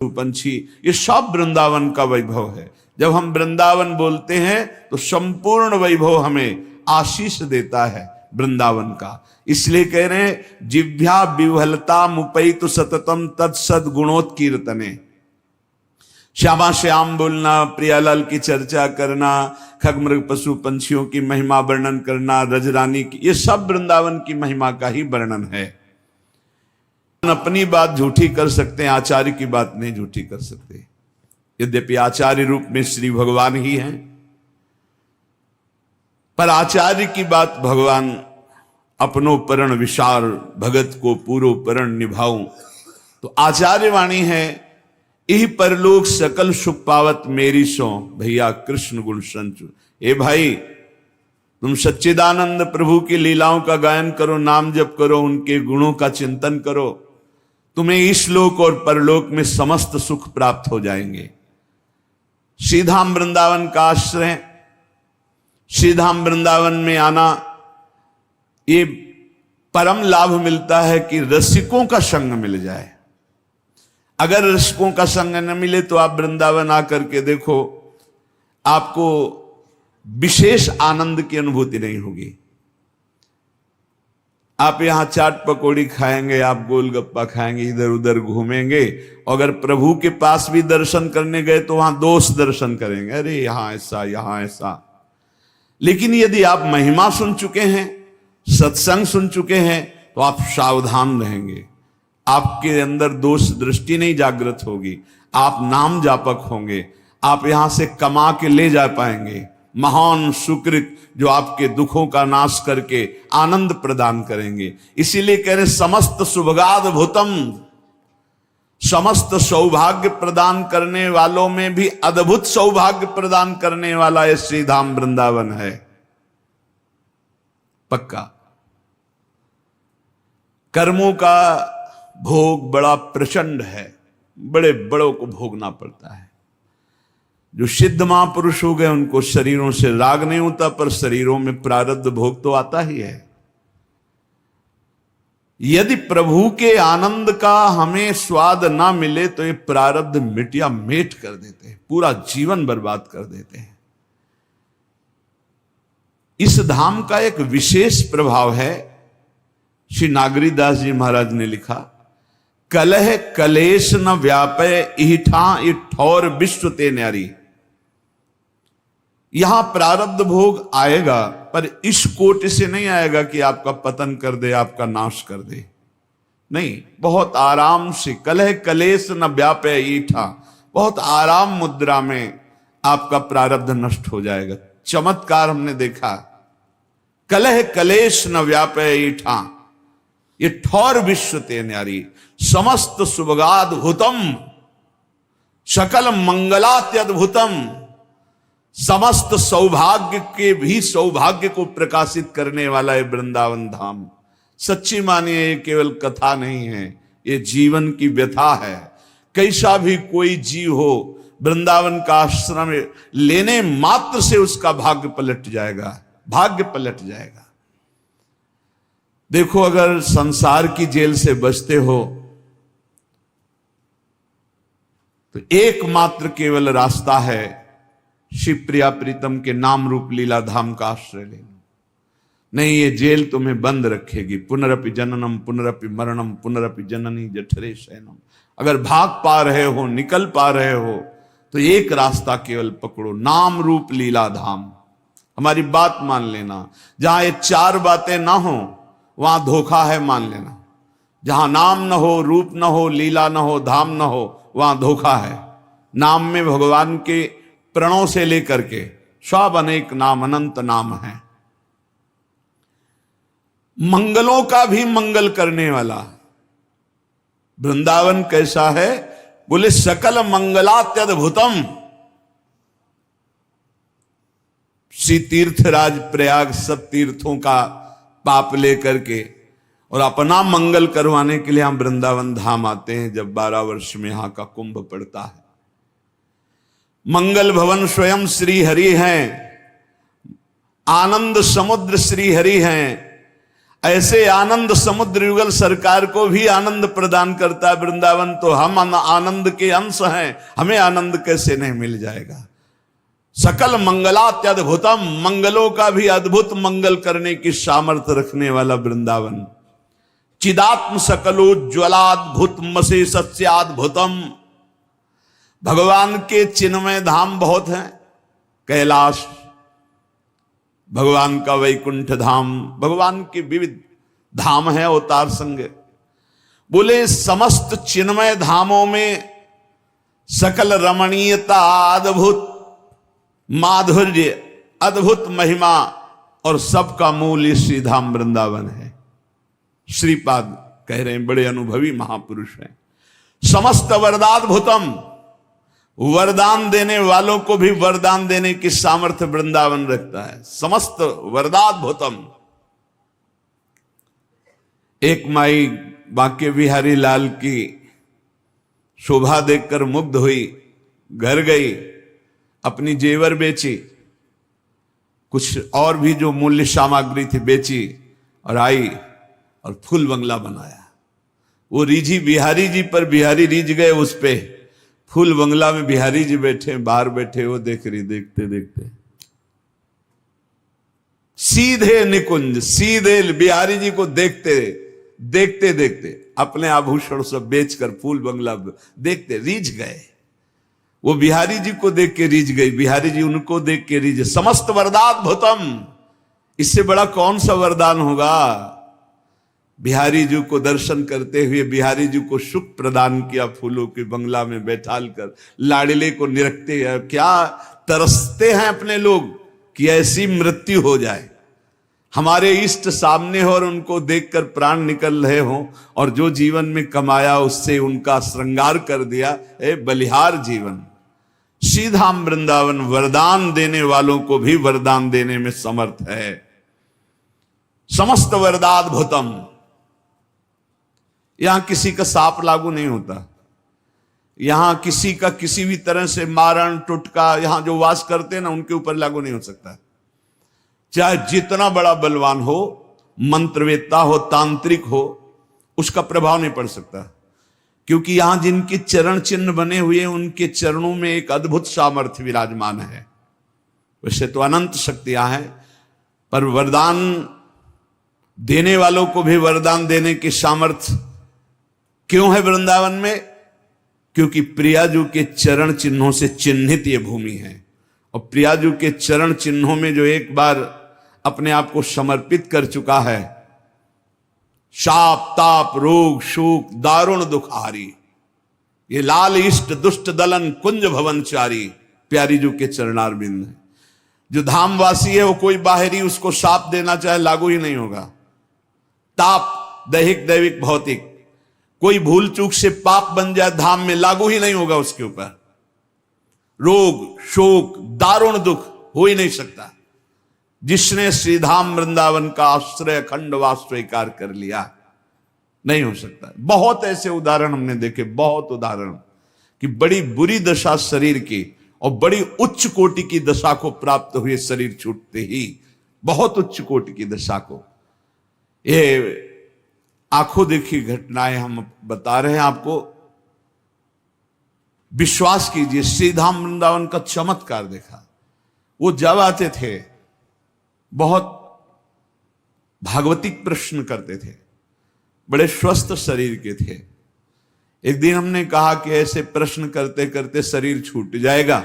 पंछी, ये सब वृंदावन का वैभव है। जब हम वृंदावन बोलते हैं तो संपूर्ण वैभव हमें आशीष देता है वृंदावन का। इसलिए कह रहे हैं जिह्वा विह्वलता मुपैतु सततम तत्सद गुणोत्कीर्तने। श्यामा श्याम बोलना, प्रियालाल की चर्चा करना, खगमृग पशु पंछियों की महिमा वर्णन करना, रजरानी की, ये सब वृंदावन की महिमा का ही वर्णन है। अपनी बात झूठी कर सकते हैं, आचार्य की बात नहीं झूठी कर सकते। यद्यपि आचार्य रूप में श्री भगवान ही हैं, पर आचार्य की बात भगवान अपनो परण विशार भगत को पूरो परण निभाऊं, तो आचार्य वाणी है यही परलोक सकल सुख पावत मेरी सो भैया कृष्ण गुण संचु। ए भाई, तुम सच्चिदानंद प्रभु की लीलाओं का गायन करो, नाम जप करो, उनके गुणों का चिंतन करो, तुम्हें इस लोक और परलोक में समस्त सुख प्राप्त हो जाएंगे। श्रीधाम वृंदावन का आश्रय, श्रीधाम वृंदावन में आना, ये परम लाभ मिलता है कि रसिकों का संग मिल जाए। अगर रसिकों का संग न मिले तो आप वृंदावन आकर के देखो, आपको विशेष आनंद की अनुभूति नहीं होगी। आप यहां चाट पकौड़ी खाएंगे, आप गोलगप्पा खाएंगे, इधर उधर घूमेंगे, अगर प्रभु के पास भी दर्शन करने गए तो वहां दोष दर्शन करेंगे, अरे यहां ऐसा यहां ऐसा। लेकिन यदि आप महिमा सुन चुके हैं, सत्संग सुन चुके हैं, तो आप सावधान रहेंगे, आपके अंदर दोष दृष्टि नहीं जागृत होगी, आप नाम जापक होंगे, आप यहां से कमा के ले जा पाएंगे महान सुकृत जो आपके दुखों का नाश करके आनंद प्रदान करेंगे। इसीलिए कह रहे समस्त सुभगाद भूतम, समस्त सौभाग्य प्रदान करने वालों में भी अद्भुत सौभाग्य प्रदान करने वाला ये श्रीधाम वृंदावन है, पक्का। कर्मों का भोग बड़ा प्रचंड है, बड़े बड़ों को भोगना पड़ता है। जो सिद्ध महापुरुष हो गए उनको शरीरों से राग नहीं होता, पर शरीरों में प्रारब्ध भोग तो आता ही है। यदि प्रभु के आनंद का हमें स्वाद ना मिले तो ये प्रारब्ध मिटिया मेट कर देते हैं, पूरा जीवन बर्बाद कर देते हैं। इस धाम का एक विशेष प्रभाव है, श्री नागरीदास जी महाराज ने लिखा, कलह कलेश न व्यापय इठा इठौर विश्व ते न्यारी। यहां प्रारब्ध भोग आएगा, पर इस कोटि से नहीं आएगा कि आपका पतन कर दे, आपका नाश कर दे, नहीं, बहुत आराम से। कलह कलेश न व्यापय ईठा, बहुत आराम मुद्रा में आपका प्रारब्ध नष्ट हो जाएगा। चमत्कार हमने देखा, कलह कलेश न व्यापय ईठा, ये ठौर विश्व ते न्यारी, समस्त सुभगाद्भुतम सकल मंगलात्यद्भुतम, समस्त सौभाग्य के भी सौभाग्य को प्रकाशित करने वाला है वृंदावन धाम। सच्ची मानिए, ये केवल कथा नहीं है, ये जीवन की व्यथा है। कैसा भी कोई जीव हो, वृंदावन का आश्रम लेने मात्र से उसका भाग्य पलट जाएगा, भाग्य पलट जाएगा। देखो, अगर संसार की जेल से बचते हो तो एकमात्र केवल रास्ता है शिव प्रिया प्रीतम के नाम रूप लीला धाम का आश्रय लेना। नहीं, ये जेल तुम्हें बंद रखेगी। पुनरपि जननम पुनरपि मरणम पुनरपि जननी जठरे शयनम। अगर भाग पा रहे हो, निकल पा रहे हो, तो एक रास्ता केवल पकड़ो, नाम रूप लीला धाम। हमारी बात मान लेना, जहां ये चार बातें ना हो वहां धोखा है, मान लेना। जहां नाम न हो, रूप न हो, लीला न हो, धाम न हो, वहां धोखा है। नाम में भगवान के प्रणों से लेकर के सब अनेक नाम, अनंत नाम है। मंगलों का भी मंगल करने वाला वृंदावन कैसा है? बोले सकल मंगलात्यद्भुतम। श्री तीर्थराज प्रयाग सब तीर्थों का पाप लेकर के और अपना मंगल करवाने के लिए हम वृंदावन धाम आते हैं जब 12 वर्ष में यहां का कुंभ पड़ता है। मंगल भवन स्वयं श्री हरि हैं, आनंद समुद्र श्री हरि हैं। ऐसे आनंद समुद्र युगल सरकार को भी आनंद प्रदान करता है वृंदावन, तो हम आनंद के अंश हैं, हमें आनंद कैसे नहीं मिल जाएगा। सकल मंगलात्यद्भुतम, मंगलों का भी अद्भुत मंगल करने की सामर्थ्य रखने वाला वृंदावन। चिदात्म सकलोज्ज्वलाद्भुत मसे सत्याद्भुतम, भगवान के चिन्मय धाम बहुत हैं। कैलाश भगवान का वैकुंठ धाम, भगवान के विविध धाम है अवतार संग। बोले समस्त चिन्मय धामों में सकल रमणीयता, अद्भुत माधुर्य, अद्भुत महिमा और सबका मूल श्री धाम वृंदावन है। श्रीपाद कह रहे हैं, बड़े अनुभवी महापुरुष हैं। समस्त वरदाद्भुतम, वरदान देने वालों को भी वरदान देने की सामर्थ्य वृंदावन रखता है। समस्त वरदाद्भुतम। एक माई बांके बिहारी लाल की शोभा देखकर मुग्ध हुई, घर गई, अपनी जेवर बेची, कुछ और भी जो मूल्य सामग्री थी बेची और आई और फूल बंगला बनाया। वो रीझी बिहारी जी पर, बिहारी रीझ गए उस पे। फूल बंगला में बिहारी जी बैठे, बाहर बैठे, वो देख रही, देखते देखते सीधे निकुंज, सीधे बिहारी जी को देखते देखते देखते अपने आभूषण सब बेचकर फूल बंगला देखते रीझ गए। वो बिहारी जी को देख के रीझ गई, बिहारी जी उनको देख के रीझ। समस्त वरदाद्भुतम, इससे बड़ा कौन सा वरदान होगा। बिहारी जी को दर्शन करते हुए बिहारी जी को सुख प्रदान किया, फूलों के बंगला में बैठाल कर लाडले को निरखते हैं। क्या तरसते हैं अपने लोग कि ऐसी मृत्यु हो जाए, हमारे इष्ट सामने हो और उनको देखकर प्राण निकल रहे हो, और जो जीवन में कमाया उससे उनका श्रृंगार कर दिया। बलिहार जीवन। श्रीधाम वृंदावन वरदान देने वालों को भी वरदान देने में समर्थ है। समस्त वरदाद्भुतम। यहां किसी का साप लागू नहीं होता, यहां किसी का किसी भी तरह से मारण टुटका, यहां जो वास करते हैं ना उनके ऊपर लागू नहीं हो सकता। चाहे जितना बड़ा बलवान हो, मंत्रवेत्ता हो, तांत्रिक हो, उसका प्रभाव नहीं पड़ सकता, क्योंकि यहां जिनके चरण चिन्ह बने हुए हैं उनके चरणों में एक अद्भुत सामर्थ्य विराजमान है। वैसे तो अनंत शक्तियां हैं, पर वरदान देने वालों को भी वरदान देने की सामर्थ्य क्यों है वृंदावन में? क्योंकि प्रियाजू के चरण चिन्हों से चिन्हित ये भूमि है, और प्रियाजू के चरण चिन्हों में जो एक बार अपने आप को समर्पित कर चुका है, शाप ताप रोग शोक दारुण दुखारी, ये लाल इष्ट दुष्ट दलन कुंज भवनचारी प्यारी जू के चरणारविंद है। जो धामवासी है वो कोई बाहरी उसको शाप देना चाहे लागू ही नहीं होगा। ताप दैहिक दैविक भौतिक, कोई भूल चूक से पाप बन जाए धाम में लागू ही नहीं होगा उसके ऊपर। रोग शोक दारुण दुख हो ही नहीं सकता। जिसने श्रीधाम वृंदावन का आश्रय अखंड वास स्वीकार कर लिया, नहीं हो सकता। बहुत ऐसे उदाहरण हमने देखे, बहुत उदाहरण कि बड़ी बुरी दशा शरीर की और बड़ी उच्च कोटि की दशा को प्राप्त हुए शरीर छूटते ही, बहुत उच्च कोटि की दशा को। ये आंखों देखी घटनाएं हम बता रहे हैं आपको। विश्वास कीजिए, श्रीधाम वृंदावन का चमत्कार देखा। वो जब आते थे बहुत भागवतिक प्रश्न करते थे, बड़े स्वस्थ शरीर के थे। एक दिन हमने कहा कि ऐसे प्रश्न करते करते शरीर छूट जाएगा,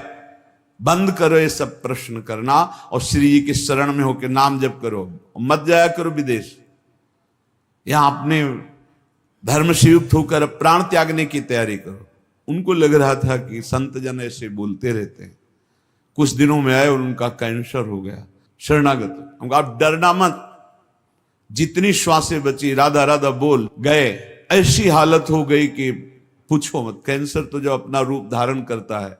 बंद करो ये सब प्रश्न करना और श्री जी के शरण में होकर नाम जप करो, मत जाया करो विदेश। यहां अपने धर्म से युक्त होकर प्राण त्यागने की तैयारी करो। उनको लग रहा था कि संत जन ऐसे बोलते रहते हैं। कुछ दिनों में आए और उनका कैंसर हो गया, शरणागत। हम कहा आप डरना मत, जितनी श्वासें बची राधा राधा बोल गए। ऐसी हालत हो गई कि पूछो मत। कैंसर तो जो अपना रूप धारण करता है।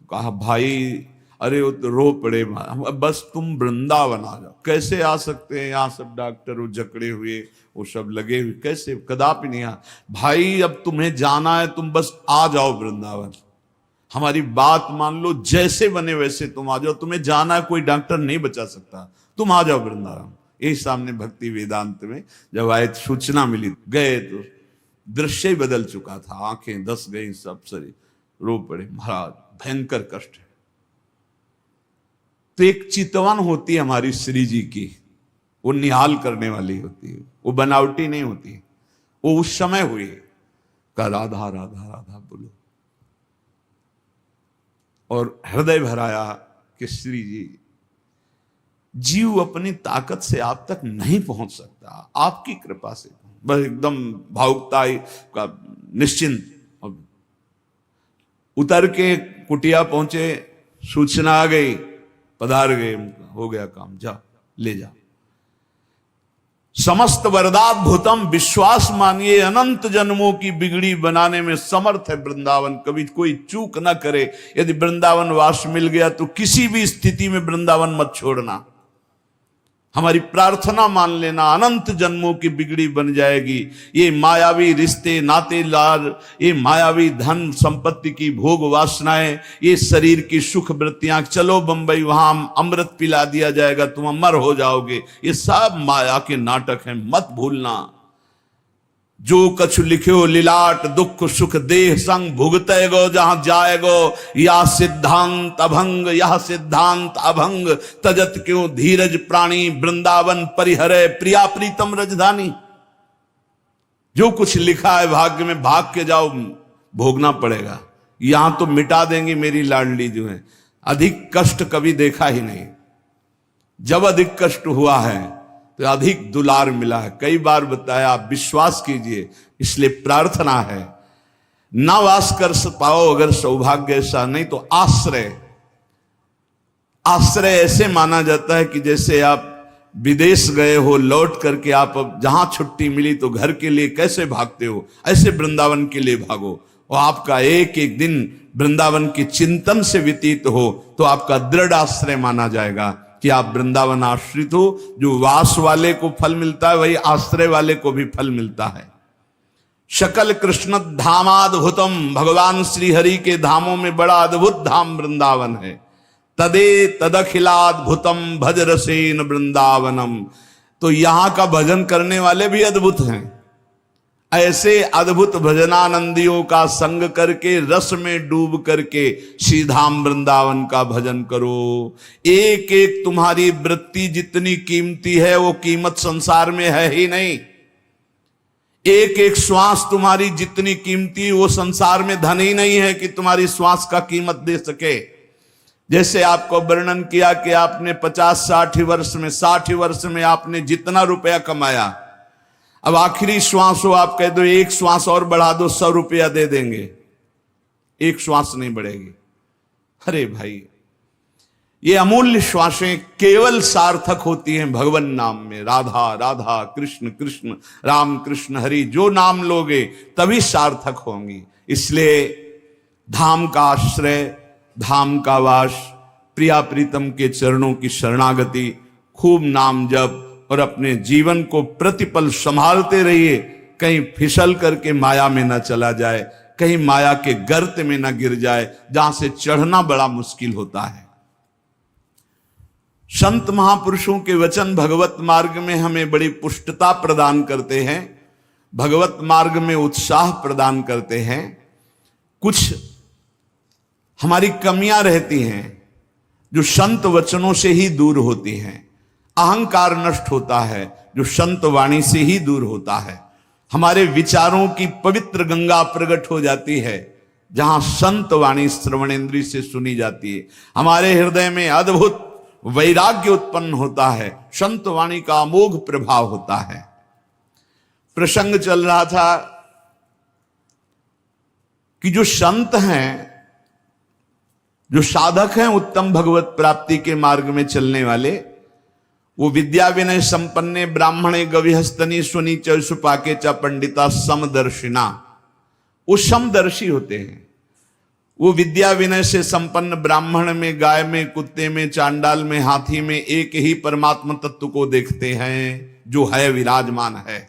कहा भाई अरे वो तो रो पड़े, बस तुम वृंदावन आ जाओ। कैसे आ सकते हैं, यहाँ सब डॉक्टर वो जकड़े हुए, वो सब लगे हुए, कैसे? कदापि नहीं आ भाई, अब तुम्हें जाना है, तुम बस आ जाओ वृंदावन। हमारी बात मान लो, जैसे बने वैसे तुम आ जाओ। तुम्हें जाना है, कोई डॉक्टर नहीं बचा सकता, तुम आ जाओ वृंदावन। यही सामने भक्ति वेदांत में जब आए सूचना मिली, गए तो दृश्य ही बदल चुका था, आंखें धस गई, सब शरीर रो पड़े, महाराज भयंकर कष्ट है। तो एक चितवन होती है हमारी श्री जी की, वो निहाल करने वाली होती है, वो बनावटी नहीं होती, वो उस समय हुई का राधा राधा राधा बोलो, और हृदय भराया कि श्री जी, जीव अपनी ताकत से आप तक नहीं पहुंच सकता, आपकी कृपा से बस एकदम भावुकता का निश्चिंत। उतर के कुटिया पहुंचे, सूचना आ गई, पधार गए, हो गया काम, जा ले जा। समस्त वरदाद्भुतम, विश्वास मानिए अनंत जन्मों की बिगड़ी बनाने में समर्थ है वृंदावन, कभी कोई चूक ना करे। यदि वृंदावन वास मिल गया तो किसी भी स्थिति में वृंदावन मत छोड़ना, हमारी प्रार्थना मान लेना, अनंत जन्मों की बिगड़ी बन जाएगी। ये मायावी रिश्ते नाते लार, ये मायावी धन संपत्ति की भोग वासनाएं, ये शरीर की सुख वृत्तियां, चलो बंबई वहां अमृत पिला दिया जाएगा, तुम अमर हो जाओगे, ये सब माया के नाटक हैं, मत भूलना। जो कछु लिख्यो लिलाट, दुख सुख देह संग भुगते गो, जहां जाएगो या सिद्धांत अभंग, यह सिद्धांत अभंग, तजत क्यों धीरज प्राणी, वृंदावन परिहरे प्रिया प्रीतम रजधानी। जो कुछ लिखा है भाग्य में, भाग के जाओ, भोगना पड़ेगा। यहां तो मिटा देंगी मेरी लाडली जो है, अधिक कष्ट कभी देखा ही नहीं। जब अधिक कष्ट हुआ है तो अधिक दुलार मिला है, कई बार बताया, आप विश्वास कीजिए। इसलिए प्रार्थना है, ना वास कर पाओ अगर सौभाग्य ऐसा, नहीं तो आश्रय। आश्रय ऐसे माना जाता है कि जैसे आप विदेश गए हो, लौट करके आप जहां छुट्टी मिली तो घर के लिए कैसे भागते हो, ऐसे वृंदावन के लिए भागो। और आपका एक एक दिन वृंदावन के चिंतन से व्यतीत हो तो आपका दृढ़ आश्रय माना जाएगा कि आप वृंदावन आश्रित हो। जो वास वाले को फल मिलता है वही आश्रय वाले को भी फल मिलता है। शकल कृष्ण धामाद्भुतम, भगवान श्री हरि के धामों में बड़ा अद्भुत धाम वृंदावन है। तदे तदखिलाद्भुतम भज रसेन वृंदावनम, तो यहां का भजन करने वाले भी अद्भुत हैं। ऐसे अद्भुत भजनानंदियों का संग करके, रस में डूब करके श्रीधाम वृंदावन का भजन करो। एक एक तुम्हारी वृत्ति जितनी कीमती है वो कीमत संसार में है ही नहीं। एक एक श्वास तुम्हारी जितनी कीमती, वो संसार में धन ही नहीं है कि तुम्हारी श्वास का कीमत दे सके। जैसे आपको वर्णन किया कि आपने 50-60 वर्ष में, 60 वर्ष में आपने जितना रुपया कमाया, अब आखिरी श्वास हो, आप कह दो एक श्वास और बढ़ा दो, 100 रुपया दे देंगे, एक श्वास नहीं बढ़ेगी। अरे भाई, ये अमूल्य श्वासें केवल सार्थक होती हैं भगवान नाम में। राधा राधा, कृष्ण कृष्ण, राम कृष्ण हरि, जो नाम लोगे तभी सार्थक होंगी। इसलिए धाम का आश्रय, धाम का वास, प्रिया प्रीतम के चरणों की शरणागति, खूब नाम जप और अपने जीवन को प्रतिपल संभालते रहिए, कहीं फिसल करके माया में न चला जाए, कहीं माया के गर्त में न गिर जाए जहां से चढ़ना बड़ा मुश्किल होता है। संत महापुरुषों के वचन भगवत मार्ग में हमें बड़ी पुष्टता प्रदान करते हैं, भगवत मार्ग में उत्साह प्रदान करते हैं। कुछ हमारी कमियां रहती हैं जो संत वचनों से ही दूर होती हैं। अहंकार नष्ट होता है जो संत वाणी से ही दूर होता है। हमारे विचारों की पवित्र गंगा प्रकट हो जाती है जहां संत वाणी श्रवणेंद्रिय से सुनी जाती है। हमारे हृदय में अद्भुत वैराग्य उत्पन्न होता है, संत वाणी का अमोघ प्रभाव होता है। प्रसंग चल रहा था कि जो संत हैं, जो साधक हैं उत्तम भगवत प्राप्ति के मार्ग में चलने वाले, वो विद्या विनय संपन्ने ब्राह्मणे गविहस्तनी सुनी चुपाके च पंडिता समदर्शिना, वो समदर्शी होते हैं। वो विद्या विनय से संपन्न ब्राह्मण में, गाय में, कुत्ते में, चांडाल में, हाथी में एक ही परमात्मा तत्व को देखते हैं जो है, विराजमान है।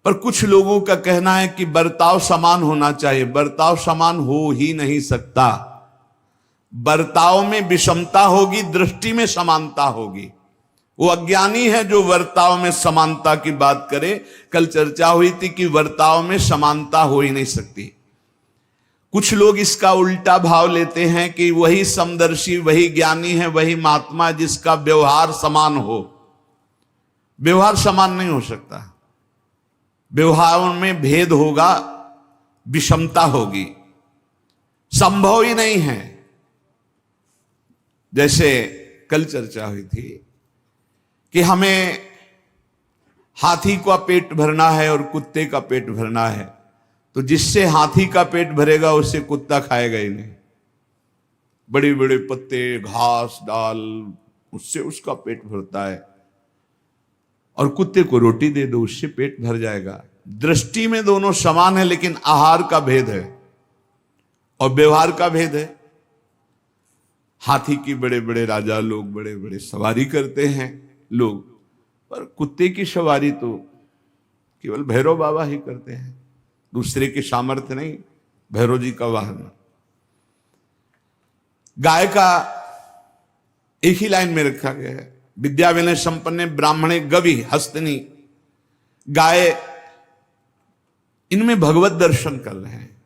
पर कुछ लोगों का कहना है कि बर्ताव समान होना चाहिए। बर्ताव समान हो ही नहीं सकता। बर्ताव में विषमता होगी, दृष्टि में समानता होगी। वो अज्ञानी है जो वर्ताव में समानता की बात करे। कल चर्चा हुई थी कि वर्ताव में समानता हो ही नहीं सकती। कुछ लोग इसका उल्टा भाव लेते हैं कि वही समदर्शी, वही ज्ञानी है, वही महात्मा जिसका व्यवहार समान हो। व्यवहार समान नहीं हो सकता। व्यवहार में भेद होगा, विषमता होगी, संभव ही नहीं है। जैसे कल चर्चा हुई थी कि हमें हाथी का पेट भरना है और कुत्ते का पेट भरना है, तो जिससे हाथी का पेट भरेगा उससे कुत्ता खाएगा ही नहीं। बड़े बड़े पत्ते, घास, डाल, उससे उसका पेट भरता है। और कुत्ते को रोटी दे दो, उससे पेट भर जाएगा। दृष्टि में दोनों समान है, लेकिन आहार का भेद है और व्यवहार का भेद है। हाथी की बड़े बड़े राजा लोग बड़े बड़े सवारी करते हैं लोग, पर कुत्ते की सवारी तो केवल भैरव बाबा ही करते हैं, दूसरे के सामर्थ्य नहीं। भैरव जी का वाहन। गाय का एक ही लाइन में रखा गया है। विद्या विनय संपन्ने ब्राह्मणे गवि हस्तनी। गाय, इनमें भगवत दर्शन कर रहे हैं।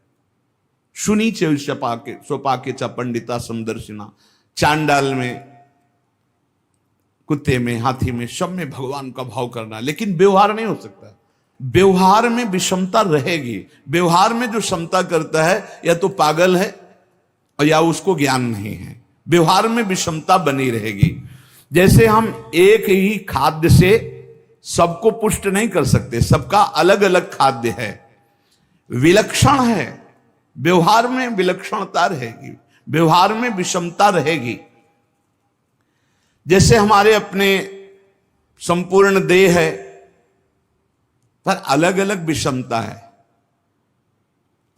सुनी चे सोपाके चा पंडिता समदर्शिना। चांडाल में, कुत्ते में, हाथी में, सब में भगवान का भाव करना, लेकिन व्यवहार नहीं हो सकता। व्यवहार में विषमता रहेगी। व्यवहार में जो समता करता है या तो पागल है और या उसको ज्ञान नहीं है। व्यवहार में विषमता बनी रहेगी। जैसे हम एक ही खाद्य से सबको पुष्ट नहीं कर सकते, सबका अलग अलग खाद्य है, विलक्षण है। व्यवहार में विलक्षणता रहेगी, व्यवहार में विषमता रहेगी। जैसे हमारे अपने संपूर्ण देह है, पर अलग अलग विषमता है।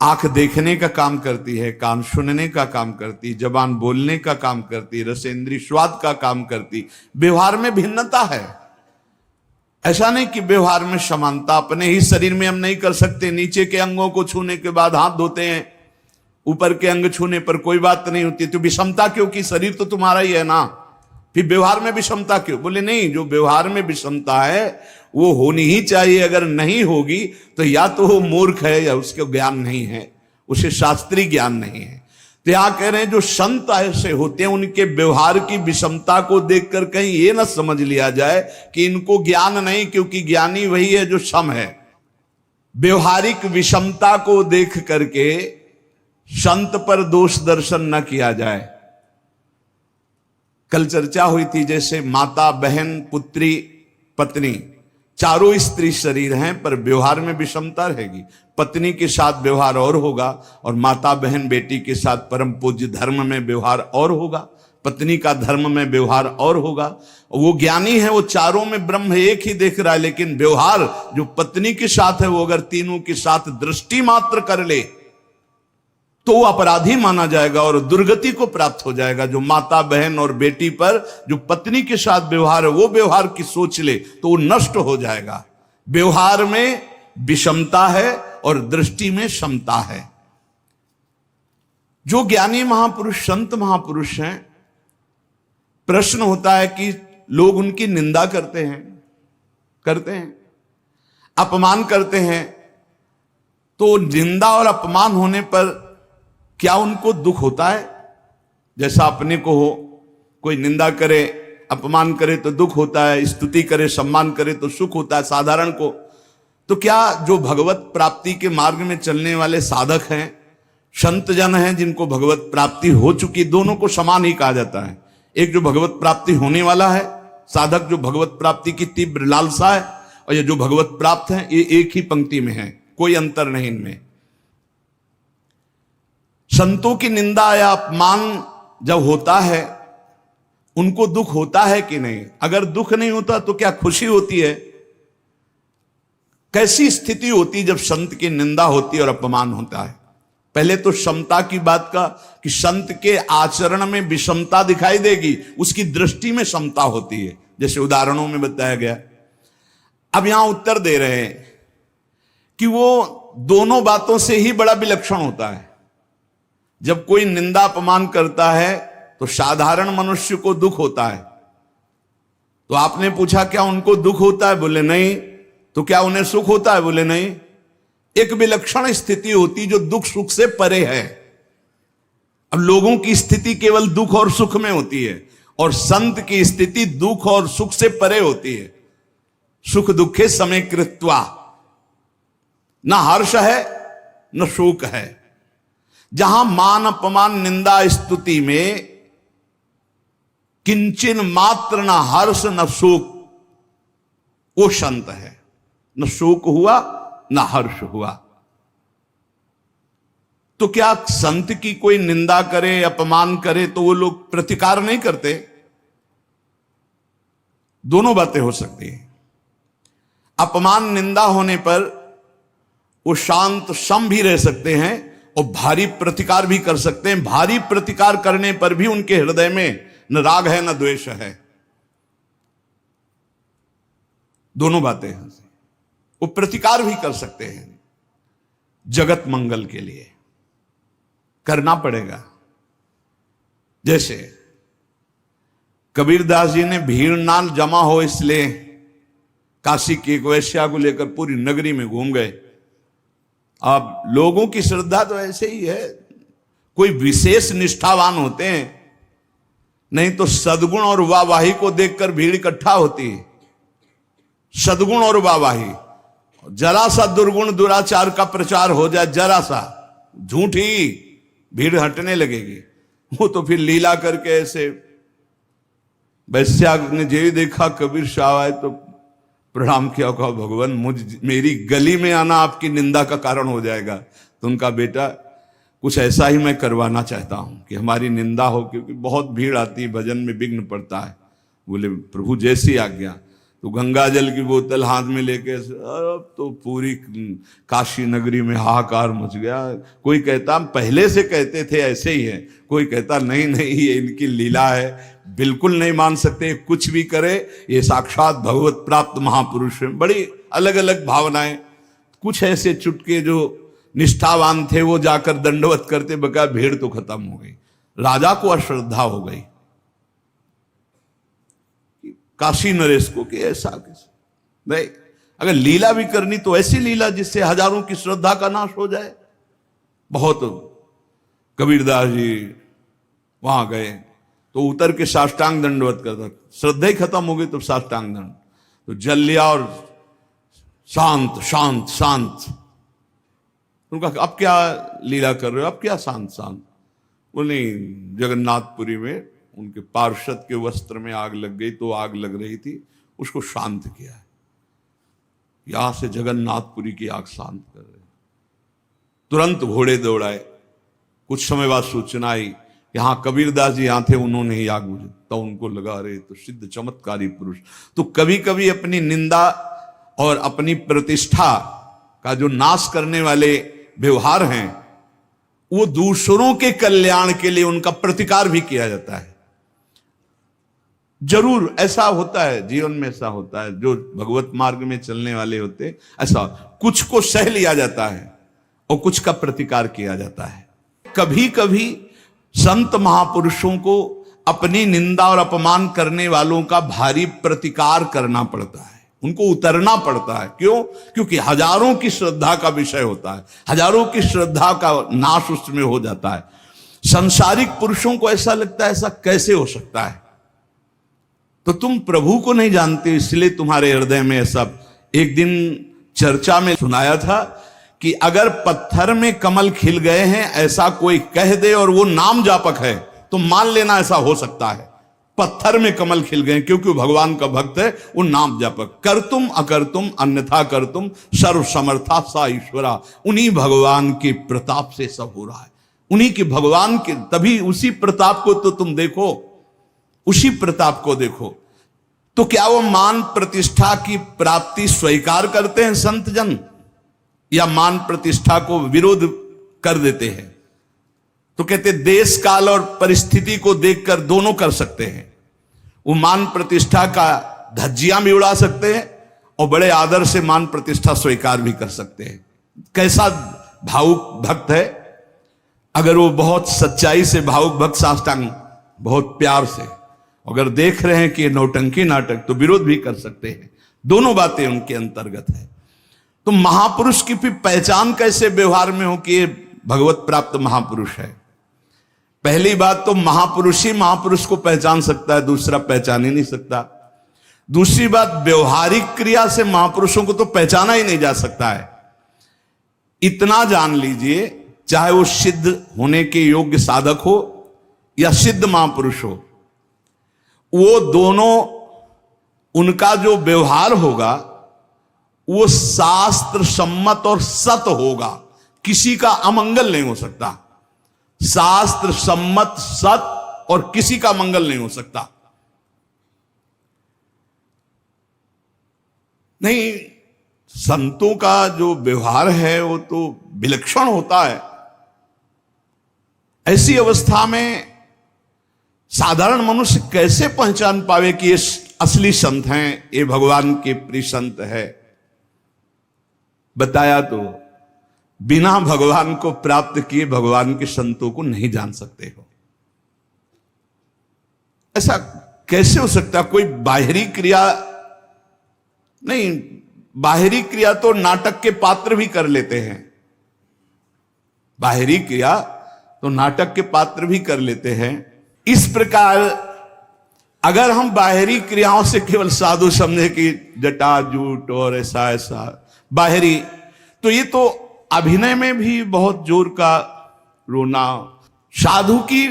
आंख देखने का काम करती है, कान सुनने का काम करती, जबान बोलने का काम करती, रसेंद्री स्वाद का काम करती। व्यवहार में भिन्नता है। ऐसा नहीं कि व्यवहार में समानता। अपने ही शरीर में हम नहीं कर सकते। नीचे के अंगों को छूने के बाद हाथ धोते हैं, ऊपर के अंग छूने पर कोई बात नहीं होती। तो विषमता क्यों? कि शरीर तो तुम्हारा ही है ना, फिर व्यवहार में विषमता क्यों? बोले नहीं, जो व्यवहार में विषमता है वो होनी ही चाहिए। अगर नहीं होगी तो या तो वो मूर्ख है या उसके ज्ञान नहीं है, उसे शास्त्रीय ज्ञान नहीं है। तो यहां कह रहे हैं जो संत ऐसे होते हैं उनके व्यवहार की विषमता को देखकर कहीं ये ना समझ लिया जाए कि इनको ज्ञान नहीं, क्योंकि ज्ञानी वही है जो सम है। व्यवहारिक विषमता को देख करके संत पर दोष दर्शन न किया जाए। कल चर्चा हुई थी, जैसे माता, बहन, पुत्री, पत्नी, चारों स्त्री शरीर हैं, पर व्यवहार में विषमता रहेगी। पत्नी के साथ व्यवहार और होगा और माता, बहन, बेटी के साथ परम पूज्य धर्म में व्यवहार और होगा। पत्नी का धर्म में व्यवहार और होगा। वो ज्ञानी है, वो चारों में ब्रह्म एक ही देख रहा है, लेकिन व्यवहार जो पत्नी के साथ है वो अगर तीनों के साथ दृष्टि मात्र कर ले तो वो अपराधी माना जाएगा और दुर्गति को प्राप्त हो जाएगा। जो माता, बहन और बेटी पर जो पत्नी के साथ व्यवहार है वो व्यवहार की सोच ले तो वो नष्ट हो जाएगा। व्यवहार में विषमता है और दृष्टि में समता है। जो ज्ञानी महापुरुष, संत महापुरुष हैं, प्रश्न होता है कि लोग उनकी निंदा करते हैं, अपमान करते हैं, तो निंदा और अपमान होने पर क्या उनको दुख होता है? जैसा अपने को हो, कोई निंदा करे, अपमान करे तो दुख होता है, स्तुति करे, सम्मान करे तो सुख होता है साधारण को। तो क्या जो भगवत प्राप्ति के मार्ग में चलने वाले साधक हैं, संत जन हैं, जिनको भगवत प्राप्ति हो चुकी, दोनों को समान ही कहा जाता है। एक जो भगवत प्राप्ति होने वाला है साधक, जो भगवत प्राप्ति की तीव्र लालसा है, और ये जो भगवत प्राप्त है, ये एक ही पंक्ति में है, कोई अंतर नहीं इनमें। संतों की निंदा या अपमान जब होता है उनको दुख होता है कि नहीं? अगर दुख नहीं होता तो क्या खुशी होती है? कैसी स्थिति होती जब संत की निंदा होती और अपमान होता है? पहले तो समता की बात का कि संत के आचरण में विषमता दिखाई देगी, उसकी दृष्टि में समता होती है, जैसे उदाहरणों में बताया गया। अब यहां उत्तर दे रहे हैं कि वो दोनों बातों से ही बड़ा विलक्षण होता है। जब कोई निंदा अपमान करता है तो साधारण मनुष्य को दुख होता है, तो आपने पूछा क्या उनको दुख होता है? बोले नहीं। तो क्या उन्हें सुख होता है? बोले नहीं। एक विलक्षण स्थिति होती जो दुख सुख से परे है। अब लोगों की स्थिति केवल दुख और सुख में होती है, और संत की स्थिति दुख और सुख से परे होती है। सुख दुखे समय कृत्वा, न हर्ष है न शोक है। जहां मान अपमान निंदा स्तुति में किंचन मात्र न हर्ष न शोक, वो संत है। न शोक हुआ न हर्ष हुआ। तो क्या संत की कोई निंदा करे अपमान करे तो वो लोग प्रतिकार नहीं करते? दोनों बातें हो सकती हैं। अपमान निंदा होने पर वो शांत सम भी रह सकते हैं और भारी प्रतिकार भी कर सकते हैं। भारी प्रतिकार करने पर भी उनके हृदय में न राग है न द्वेष है। दोनों बातें हैं। वो प्रतिकार भी कर सकते हैं। जगत मंगल के लिए करना पड़ेगा। जैसे कबीरदास जी ने भीड़ ना जमा हो इसलिए काशी की एक वैश्या को लेकर पूरी नगरी में घूम गए। अब लोगों की श्रद्धा तो ऐसे ही है, कोई विशेष निष्ठावान होते हैं, नहीं तो सद्गुण और वाहवाही को देखकर भीड़ इकट्ठा होती है। सद्गुण और वाहवाही, जरा सा दुर्गुण दुराचार का प्रचार हो जाए, जरा सा झूठी, भीड़ हटने लगेगी। वो तो फिर लीला करके ऐसे, वैश्या ने जे देखा कबीर शाह आए तो प्रणाम किया, कहा भगवान मेरी गली में आना आपकी निंदा का कारण हो जाएगा। तो उनका बेटा कुछ ऐसा ही मैं करवाना चाहता हूं कि हमारी निंदा हो, क्योंकि बहुत भीड़ आती है, भजन में विघ्न पड़ता है। बोले प्रभु जैसी आज्ञा। तो गंगा जल की बोतल हाथ में लेके अब तो पूरी काशी नगरी में हाहाकार मच गया। कोई कहता पहले से कहते थे ऐसे ही है, कोई कहता नहीं नहीं ये इनकी लीला है, बिल्कुल नहीं मान सकते, कुछ भी करे ये साक्षात भगवत प्राप्त महापुरुष है। बड़ी अलग अलग भावनाएं। कुछ ऐसे चुटके जो निष्ठावान थे वो जाकर दंडवत करते, बका भीड़ तो खत्म हो गई। राजा को अश्रद्धा हो गई काशी नरेश को कि ऐसा कैसे नहीं। अगर लीला भी करनी तो ऐसी लीला जिससे हजारों की श्रद्धा का नाश हो जाए। बहुत कबीरदास जी वहां गए तो उतर के साष्टांग दंडवत करता, श्रद्धा ही खत्म हो गई तो साष्टांग दंड। तो जल लिया और शांत शांत शांत। उनका अब क्या लीला कर रहे हो, अब क्या शांत शांत? बोले जगन्नाथपुरी में उनके पार्षद के वस्त्र में आग लग गई, तो आग लग रही थी, उसको शांत किया है। यहां से जगन्नाथपुरी की आग शांत कर रहे। तुरंत घोड़े दौड़ाए। कुछ समय बाद सूचना आई यहां कबीरदास जी यहां थे, उन्होंने ही आग बुझी। तो उनको लगा रहे तो सिद्ध चमत्कारी पुरुष। तो कभी कभी अपनी निंदा और अपनी प्रतिष्ठा का जो नाश करने वाले व्यवहार हैं, वो दूसरों के कल्याण के लिए उनका प्रतिकार भी किया जाता है। जरूर ऐसा होता है, जीवन में ऐसा होता है। जो भगवत मार्ग में चलने वाले होते, ऐसा कुछ को सह लिया जाता है और कुछ का प्रतिकार किया जाता है। कभी कभी संत महापुरुषों को अपनी निंदा और अपमान करने वालों का भारी प्रतिकार करना पड़ता है, उनको उतरना पड़ता है। क्यों? क्योंकि हजारों की श्रद्धा का विषय होता है, हजारों की श्रद्धा का नाश उसमें हो जाता है। संसारिक पुरुषों को ऐसा लगता है ऐसा कैसे हो सकता है? तो तुम प्रभु को नहीं जानते, इसलिए तुम्हारे हृदय में ऐसा। एक दिन चर्चा में सुनाया था कि अगर पत्थर में कमल खिल गए हैं ऐसा कोई कह दे और वो नाम जापक है तो मान लेना ऐसा हो सकता है। पत्थर में कमल खिल गए क्योंकि वो भगवान का भक्त है, वो नाम जापक। कर तुम अकर तुम अन्यथा कर तुम सर्व समर्था सा ईश्वरा। उन्हीं भगवान के प्रताप से सब हो रहा है, उन्हीं के भगवान के, तभी उसी प्रताप को तो तुम देखो, उसी प्रताप को देखो। तो क्या वो मान प्रतिष्ठा की प्राप्ति स्वीकार करते हैं संत जन, या मान प्रतिष्ठा को विरोध कर देते हैं? तो कहते देश काल और परिस्थिति को देखकर दोनों कर सकते हैं। वो मान प्रतिष्ठा का धज्जियां भी उड़ा सकते हैं और बड़े आदर से मान प्रतिष्ठा स्वीकार भी कर सकते हैं। कैसा भावुक भक्त है, अगर वो बहुत सच्चाई से भावुक भक्त साष्टांग बहुत प्यार से अगर देख रहे हैं कि ये नौटंकी नाटक, तो विरोध भी कर सकते हैं। दोनों बातें उनके अंतर्गत है। तो महापुरुष की भी पहचान कैसे व्यवहार में हो कि ये भगवत प्राप्त महापुरुष है। पहली बात तो महापुरुष ही महापुरुष को पहचान सकता है, दूसरा पहचान ही नहीं सकता। दूसरी बात, व्यवहारिक क्रिया से महापुरुषों को तो पहचाना ही नहीं जा सकता है। इतना जान लीजिए, चाहे वो सिद्ध होने के योग्य साधक हो या सिद्ध महापुरुष हो, वो दोनों, उनका जो व्यवहार होगा वो शास्त्र सम्मत और सत होगा। किसी का अमंगल नहीं हो सकता। शास्त्र सम्मत, सत, और किसी का मंगल नहीं हो सकता। नहीं, संतों का जो व्यवहार है वो तो विलक्षण होता है। ऐसी अवस्था में साधारण मनुष्य कैसे पहचान पावे कि ये असली संत हैं, ये भगवान के प्रिय संत है। बताया तो बिना भगवान को प्राप्त किए भगवान के संतों को नहीं जान सकते हो। ऐसा कैसे हो सकता? कोई बाहरी क्रिया नहीं, बाहरी क्रिया तो नाटक के पात्र भी कर लेते हैं। बाहरी क्रिया तो नाटक के पात्र भी कर लेते हैं। इस प्रकार अगर हम बाहरी क्रियाओं से केवल साधु समझे कि जटा जूट और ऐसा ऐसा बाहरी, तो ये तो अभिनय में भी बहुत जोर का रोना। साधु की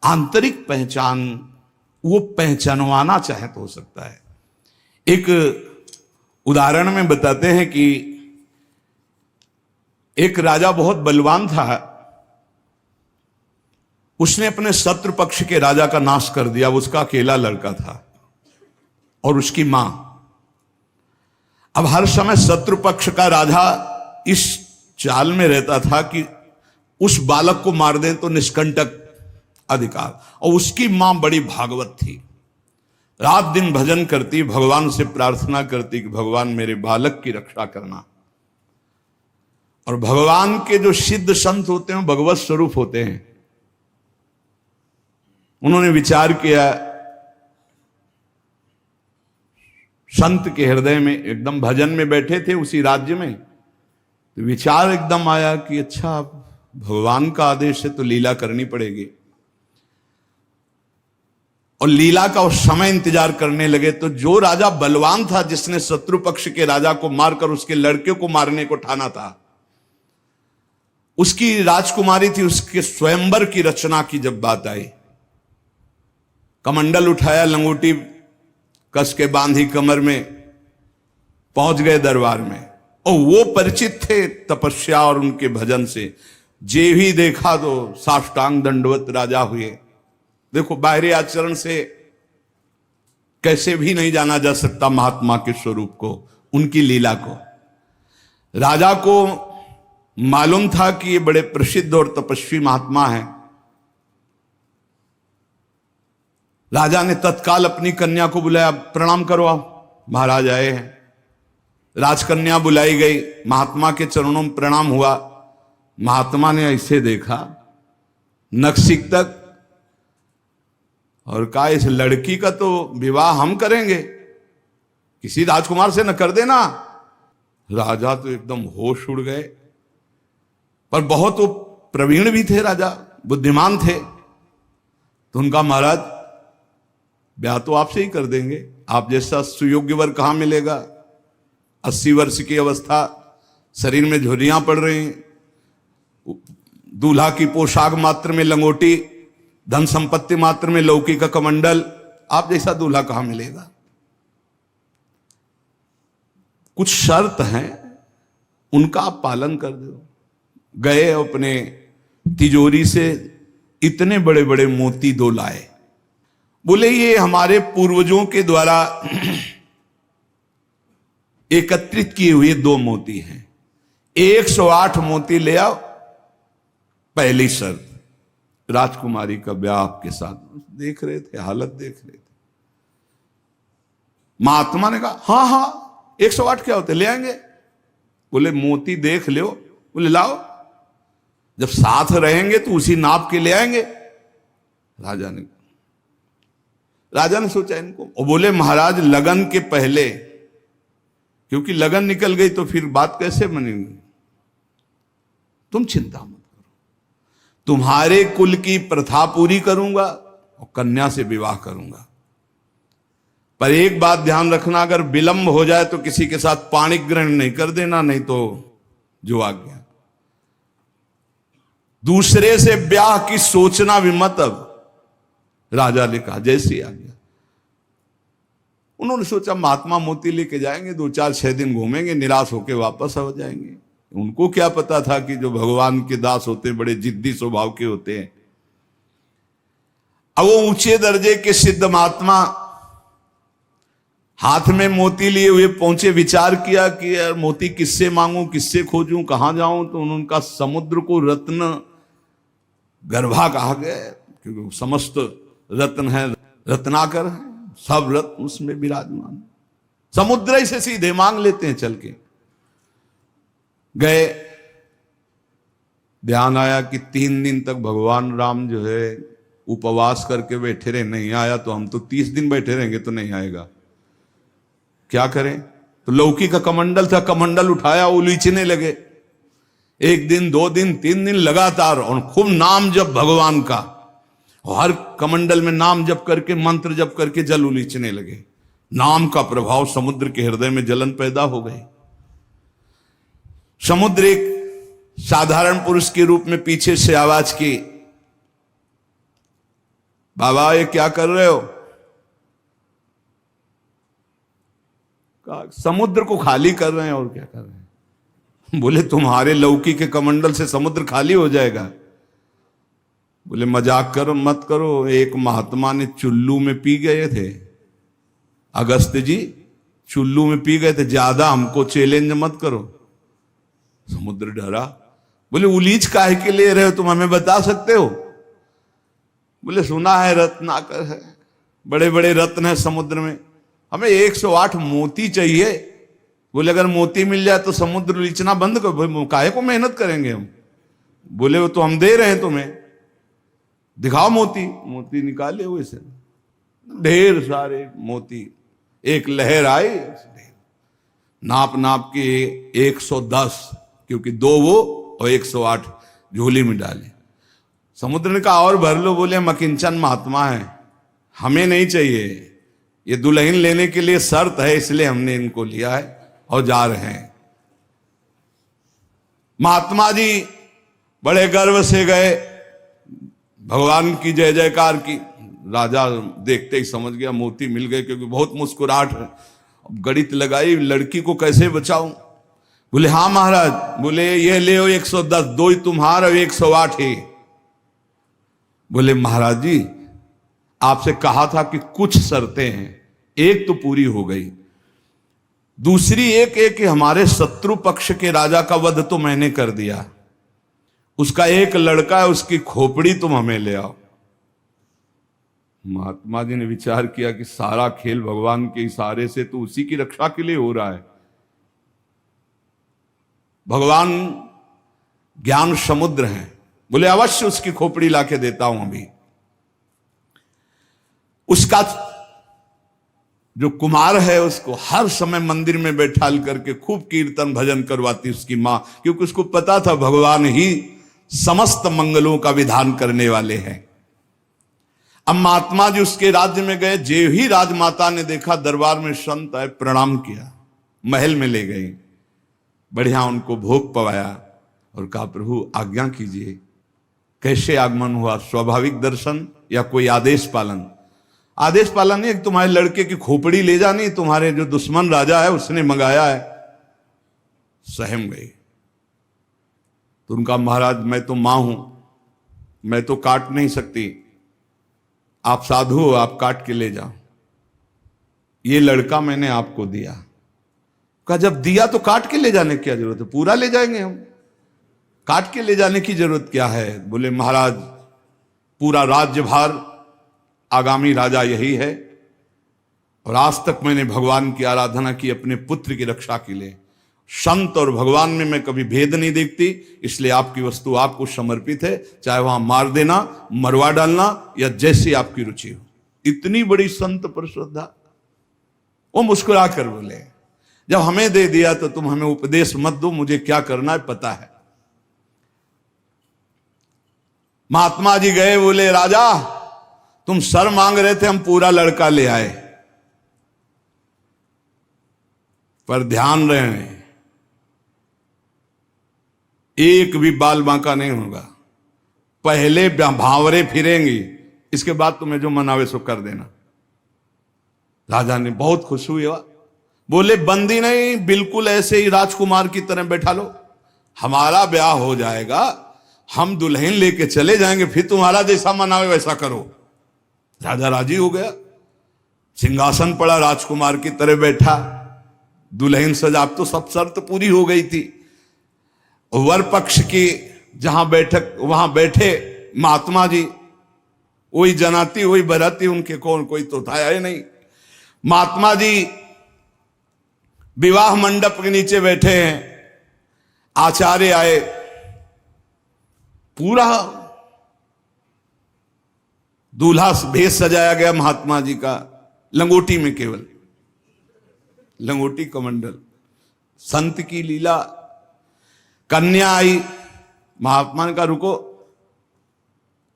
आंतरिक पहचान वो पहचानवाना चाहे तो हो सकता है। एक उदाहरण में बताते हैं कि एक राजा बहुत बलवान था। उसने अपने शत्रु पक्ष के राजा का नाश कर दिया। उसका अकेला लड़का था और उसकी मां। अब हर समय शत्रु पक्ष का राजा इस चाल में रहता था कि उस बालक को मार दें तो निष्कंटक अधिकार। और उसकी मां बड़ी भागवत थी, रात दिन भजन करती, भगवान से प्रार्थना करती कि भगवान मेरे बालक की रक्षा करना। और भगवान के जो सिद्ध संत होते हैं भगवत स्वरूप होते हैं। उन्होंने विचार किया, संत के हृदय में, एकदम भजन में बैठे थे उसी राज्य में, तो विचार एकदम आया कि अच्छा भगवान का आदेश है तो लीला करनी पड़ेगी। और लीला का उस समय इंतजार करने लगे। तो जो राजा बलवान था, जिसने शत्रु पक्ष के राजा को मारकर उसके लड़के को मारने को ठाना था, उसकी राजकुमारी थी, उसके स्वयंवर की रचना की जब बात आई, कमंडल उठाया, लंगोटी कस के बांधी कमर में, पहुंच गए दरबार में। और वो परिचित थे तपस्या और उनके भजन से। जे भी देखा तो साष्टांग दंडवत राजा हुए। देखो, बाहरी आचरण से कैसे भी नहीं जाना जा सकता महात्मा के स्वरूप को, उनकी लीला को। राजा को मालूम था कि ये बड़े प्रसिद्ध और तपस्वी महात्मा हैं। राजा ने तत्काल अपनी कन्या को बुलाया, प्रणाम करो आप, महाराज आए हैं। राजकन्या बुलाई गई, महात्मा के चरणों में प्रणाम हुआ। महात्मा ने ऐसे देखा नक्सिक तक और कहा, इस लड़की का तो विवाह हम करेंगे, किसी राजकुमार से न कर देना। राजा तो एकदम होश उड़ गए। पर बहुत वो प्रवीण भी थे, राजा बुद्धिमान थे। तो उनका, महाराज ब्याह तो आपसे ही कर देंगे, आप जैसा सुयोग्य वर कहां मिलेगा। 80 वर्ष की अवस्था, शरीर में झुर्रियां पड़ रही, दूल्हा की पोशाक मात्र में लंगोटी, धन संपत्ति मात्र में लौकी का कमंडल, आप जैसा दूल्हा कहां मिलेगा। कुछ शर्त हैं, उनका आप पालन कर दो। गए, अपने तिजोरी से इतने बड़े बड़े मोती 2 लाए। बोले, ये हमारे पूर्वजों के द्वारा एकत्रित किए हुए 2 मोती हैं, 108 मोती ले आओ। पहली शर्त, राजकुमारी का ब्याह आपके साथ। देख रहे थे, हालत देख रहे थे। महात्मा ने कहा, हाँ हाँ 108 क्या होते, ले आएंगे। बोले, मोती देख लो। बोले, लाओ, जब साथ रहेंगे तो उसी नाप के ले आएंगे। राजा ने, राजा ने सोचा इनको, और बोले महाराज लगन के पहले, क्योंकि लगन निकल गई तो फिर बात कैसे बनेगी, तुम चिंता मत करो, तुम्हारे कुल की प्रथा पूरी करूंगा और कन्या से विवाह करूंगा। पर एक बात ध्यान रखना, अगर विलंब हो जाए तो किसी के साथ पाणिक ग्रहण नहीं कर देना, नहीं तो जो आ गया। दूसरे से ब्याह की सोचना भी मत। अब राजा ने कहा, जैसे आ गया। उन्होंने सोचा महात्मा मोती लेके जाएंगे, 2-4-6 दिन घूमेंगे, निराश होके वापस हो जाएंगे। उनको क्या पता था कि जो भगवान के दास होते हैं बड़े जिद्दी स्वभाव के होते हैं। अब वो ऊंचे दर्जे के सिद्ध महात्मा हाथ में मोती लिए हुए पहुंचे, विचार किया कि यार मोती किससे मांगूं, किससे खोजूं, कहां जाऊं। तो उनका समुद्र को रत्न गर्भा कहा गया, क्योंकि समस्त रत्न है, रत्नाकर है, सब रत्न उसमें विराजमान। समुद्र ही से सीधे मांग लेते हैं चल के। गए, ध्यान आया कि 3 दिन तक भगवान राम जो है उपवास करके बैठे रहे, नहीं आया तो हम तो 30 दिन बैठे रहेंगे तो नहीं आएगा, क्या करें। तो लौकी का कमंडल था, कमंडल उठाया, उलीचने लगे। 1 दिन 2 दिन 3 दिन लगातार, और खूब नाम जप भगवान का, और हर कमंडल में नाम जप करके, मंत्र जप करके जल उलीचने लगे। नाम का प्रभाव समुद्र के हृदय में जलन पैदा हो गई। समुद्र एक साधारण पुरुष के रूप में पीछे से आवाज की, बाबा ये क्या कर रहे हो। समुद्र को खाली कर रहे हैं, और क्या कर रहे हैं। बोले तुम्हारे लौकी के कमंडल से समुद्र खाली हो जाएगा। बोले मजाक करो मत करो, एक महात्मा ने चुल्लू में पी गए थे, अगस्त जी चुल्लू में पी गए थे, ज्यादा हमको चैलेंज मत करो। समुद्र डरा, बोले उलीच काहे के ले रहे हो, तुम हमें बता सकते हो। बोले सुना है रत्नाकर है, बड़े बड़े रत्न है समुद्र में, हमें 108 मोती चाहिए। बोले अगर मोती मिल जाए तो समुद्र उलीचना बंद करो, काहे को मेहनत करेंगे हम। बोले वो तो हम दे रहे हैं तुम्हें, दिखाओ मोती। मोती निकाले हुए से ढेर सारे मोती, एक लहर आई, नाप नाप के 110, क्योंकि 2 वो और 108 झोली में डाले। समुद्र ने कहा और भर लो। बोले हम अकिंचन महात्मा है, हमें नहीं चाहिए, ये दुल्हन लेने के लिए शर्त है, इसलिए हमने इनको लिया है और जा रहे हैं। महात्मा जी बड़े गर्व से गए, भगवान की जय जयकार की। राजा देखते ही समझ गया मोती मिल गए, क्योंकि बहुत मुस्कुराहट है। गणित लगाई, लड़की को कैसे बचाऊं। बोले हाँ महाराज। बोले ये ले 110, 2 ही तुम्हारा, 108 ही। बोले महाराज जी आपसे कहा था कि कुछ शर्तें हैं, एक तो पूरी हो गई, दूसरी एक कि हमारे शत्रु पक्ष के राजा का वध तो मैंने कर दिया, उसका एक लड़का है, उसकी खोपड़ी तुम हमें ले आओ। महात्मा जी ने विचार किया कि सारा खेल भगवान के इशारे से तो उसी की रक्षा के लिए हो रहा है। भगवान ज्ञान समुद्र हैं। बोले अवश्य उसकी खोपड़ी लाके देता हूं अभी। उसका जो कुमार है उसको हर समय मंदिर में बैठाल करके खूब कीर्तन भजन करवाती उसकी मां, क्योंकि उसको पता था भगवान ही समस्त मंगलों का विधान करने वाले हैं। अब महात्मा जी उसके राज्य में गए, जे ही राजमाता ने देखा दरबार में संत आए, प्रणाम किया, महल में ले गई, बढ़िया उनको भोग पवाया और कहा प्रभु आज्ञा कीजिए, कैसे आगमन हुआ, स्वाभाविक दर्शन या कोई आदेश पालन। आदेश पालन नहीं, तुम्हारे लड़के की खोपड़ी ले जानी, तुम्हारे जो दुश्मन राजा है उसने मंगाया है। सहम गई। तो उनका महाराज मैं तो मां हूं, मैं तो काट नहीं सकती, आप साधु हो, आप काट के ले जाओ, ये लड़का मैंने आपको दिया। कहा जब दिया तो काट के ले जाने की क्या जरूरत है, पूरा ले जाएंगे हम, काट के ले जाने की जरूरत क्या है। बोले महाराज पूरा राज्यभार आगामी राजा यही है, और आज तक मैंने भगवान की आराधना की अपने पुत्र की रक्षा के लिए, संत और भगवान में मैं कभी भेद नहीं देखती, इसलिए आपकी वस्तु आपको समर्पित है, चाहे वहां मार देना, मरवा डालना या जैसी आपकी रुचि हो। इतनी बड़ी संत पर श्रद्धा। वो मुस्कुरा कर बोले, जब हमें दे दिया तो तुम हमें उपदेश मत दो, मुझे क्या करना है पता है। महात्मा जी गए, बोले राजा तुम सर मांग रहे थे, हम पूरा लड़का ले आए, पर ध्यान रहे एक भी बाल बांका नहीं होगा, पहले भांवरे फिरेंगी, इसके बाद तुम्हें जो मनावे सो कर देना। राजा ने बहुत खुश हुआ, बोले बंदी नहीं, बिल्कुल ऐसे ही राजकुमार की तरह बैठा लो, हमारा ब्याह हो जाएगा, हम दुल्हन लेके चले जाएंगे, फिर तुम्हारा जैसा मनावे वैसा करो। राजा राजी हो गया, सिंहासन पड़ा, राजकुमार की तरह बैठा, दुल्हन सजा, तो सब शर्त पूरी हो गई थी। वर पक्ष की जहां बैठक, वहां बैठे महात्मा जी, वही जनाती वही बराती, उनके कौन कोई तो था ही नहीं। महात्मा जी विवाह मंडप के नीचे बैठे हैं, आचार्य आए, पूरा दूल्हा भेष सजाया गया महात्मा जी का, लंगोटी में, केवल लंगोटी कमंडल, संत की लीला। कन्या आई, महात्मा ने कहा रुको,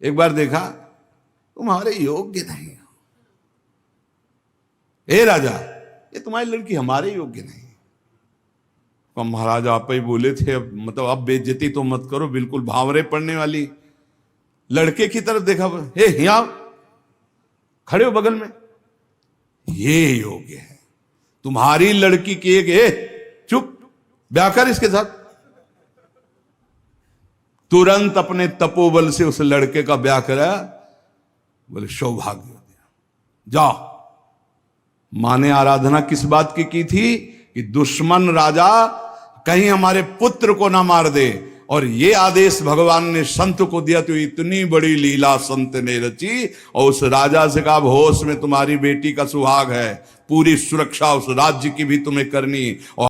एक बार देखा तुम्हारे योग्य नहीं, हे राजा ये तुम्हारी लड़की हमारे योग्य नहीं। तो महाराज आप ही बोले थे, अब मतलब अब बेइज्जती तो मत करो, बिल्कुल भावरे पड़ने वाली। लड़के की तरफ देखा, हे यहाँ खड़े हो बगल में, ये योग्य है तुम्हारी लड़की की एक, चुप, ब्याह कर इसके साथ। तुरंत अपने तपोबल से उस लड़के का ब्याह कराया। बोले सौभाग्य हो गया, जाओ। माने आराधना किस बात की थी कि दुश्मन राजा कहीं हमारे पुत्र को ना मार दे, और ये आदेश भगवान ने संत को दिया, तो इतनी बड़ी लीला संत ने रची। और उस राजा से कहा होश में तुम्हारी बेटी का सुहाग है, पूरी सुरक्षा उस राज्य की भी तुम्हें करनी। और